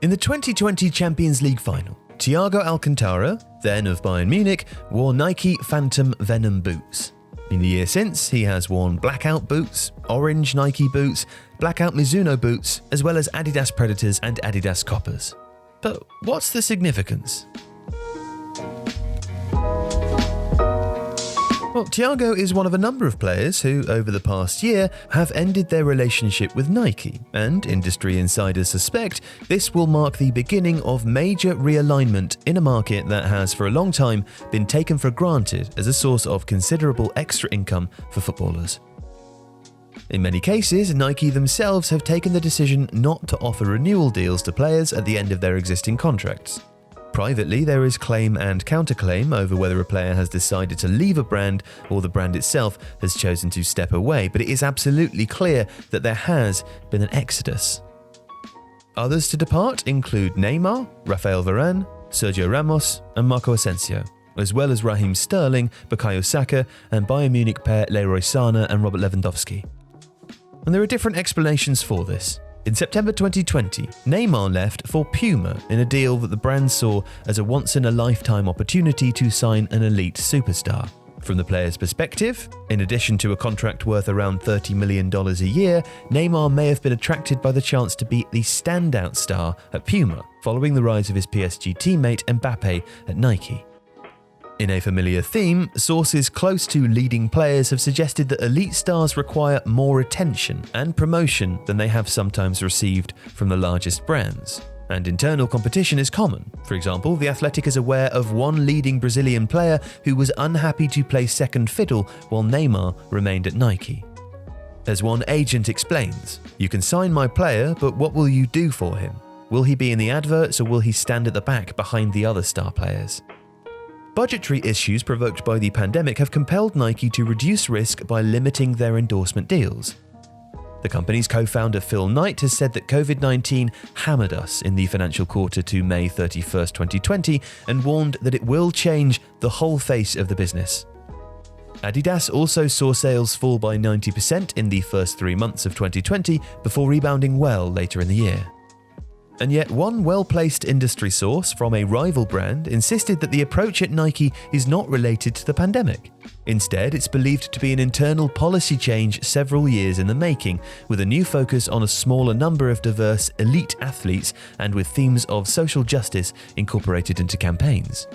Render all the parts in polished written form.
In the 2020 Champions League final, Thiago Alcantara, then of Bayern Munich, wore Nike Phantom Venom boots. In the year since, he has worn blackout boots, orange Nike boots, blackout Mizuno boots, as well as Adidas Predators and Adidas Coppers. But what's the significance? Well, Thiago is one of a number of players who, over the past year, have ended their relationship with Nike, and industry insiders suspect this will mark the beginning of major realignment in a market that has for a long time been taken for granted as a source of considerable extra income for footballers. In many cases, Nike themselves have taken the decision not to offer renewal deals to players at the end of their existing contracts. Privately, there is claim and counterclaim over whether a player has decided to leave a brand or the brand itself has chosen to step away, but it is absolutely clear that there has been an exodus. Others to depart include Neymar, Rafael Varane, Sergio Ramos, and Marco Asensio, as well as Raheem Sterling, Bukayo Saka, and Bayern Munich pair Leroy Sané and Robert Lewandowski. And there are different explanations for this. In September 2020, Neymar left for Puma in a deal that the brand saw as a once-in-a-lifetime opportunity to sign an elite superstar. From the player's perspective, in addition to a contract worth around $30 million a year, Neymar may have been attracted by the chance to be the standout star at Puma, following the rise of his PSG teammate Mbappe at Nike. In a familiar theme, sources close to leading players have suggested that elite stars require more attention and promotion than they have sometimes received from the largest brands. And internal competition is common. For example, The Athletic is aware of one leading Brazilian player who was unhappy to play second fiddle while Neymar remained at Nike. As one agent explains, "You can sign my player, but what will you do for him? Will he be in the adverts or will he stand at the back behind the other star players?" Budgetary issues provoked by the pandemic have compelled Nike to reduce risk by limiting their endorsement deals. The company's co-founder Phil Knight has said that COVID-19 hammered us in the financial quarter to May 31st, 2020, and warned that it will change the whole face of the business. Adidas also saw sales fall by 90% in the first 3 months of 2020 before rebounding well later in the year. And yet one well-placed industry source from a rival brand insisted that the approach at Nike is not related to the pandemic. Instead, it's believed to be an internal policy change several years in the making, with a new focus on a smaller number of diverse elite athletes and with themes of social justice incorporated into campaigns.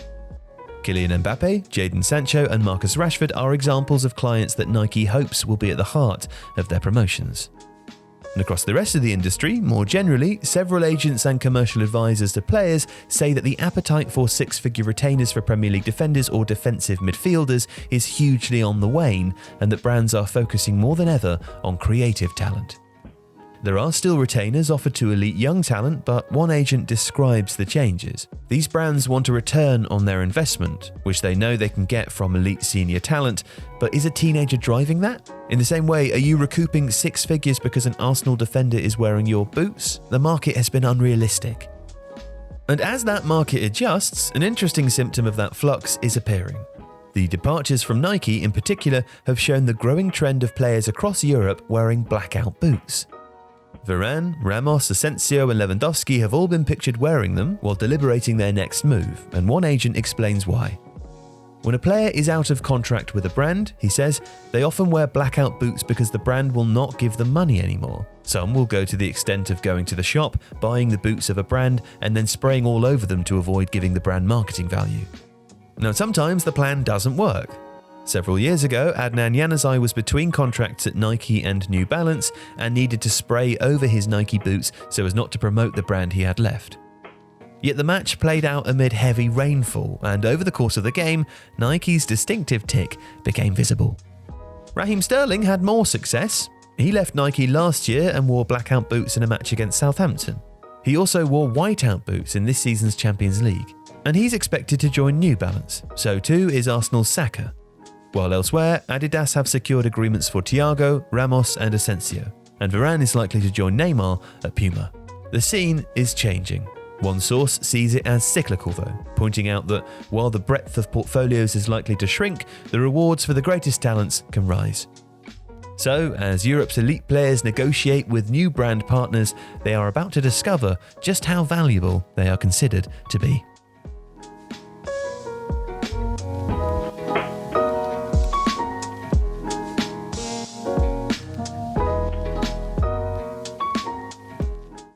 Kylian Mbappe, Jadon Sancho, and Marcus Rashford are examples of clients that Nike hopes will be at the heart of their promotions. And across the rest of the industry, more generally, several agents and commercial advisors to players say that the appetite for six-figure retainers for Premier League defenders or defensive midfielders is hugely on the wane, and that brands are focusing more than ever on creative talent. There are still retainers offered to elite young talent, but one agent describes the changes. These brands want a return on their investment, which they know they can get from elite senior talent, but is a teenager driving that? In the same way, are you recouping six figures because an Arsenal defender is wearing your boots? The market has been unrealistic. And as that market adjusts, an interesting symptom of that flux is appearing. The departures from Nike in particular have shown the growing trend of players across Europe wearing blackout boots. Varane, Ramos, Asensio and Lewandowski have all been pictured wearing them while deliberating their next move, and one agent explains why. When a player is out of contract with a brand, he says, they often wear blackout boots because the brand will not give them money anymore. Some will go to the extent of going to the shop, buying the boots of a brand, and then spraying all over them to avoid giving the brand marketing value. Now, sometimes the plan doesn't work. Several years ago, Adnan Januzaj was between contracts at Nike and New Balance and needed to spray over his Nike boots so as not to promote the brand he had left. Yet the match played out amid heavy rainfall, and over the course of the game, Nike's distinctive tick became visible. Raheem Sterling had more success. He left Nike last year and wore blackout boots in a match against Southampton. He also wore whiteout boots in this season's Champions League, and he's expected to join New Balance. So too is Arsenal's Saka. While elsewhere, Adidas have secured agreements for Thiago, Ramos and Asensio, and Varane is likely to join Neymar at Puma. The scene is changing. One source sees it as cyclical though, pointing out that while the breadth of portfolios is likely to shrink, the rewards for the greatest talents can rise. So, as Europe's elite players negotiate with new brand partners, they are about to discover just how valuable they are considered to be.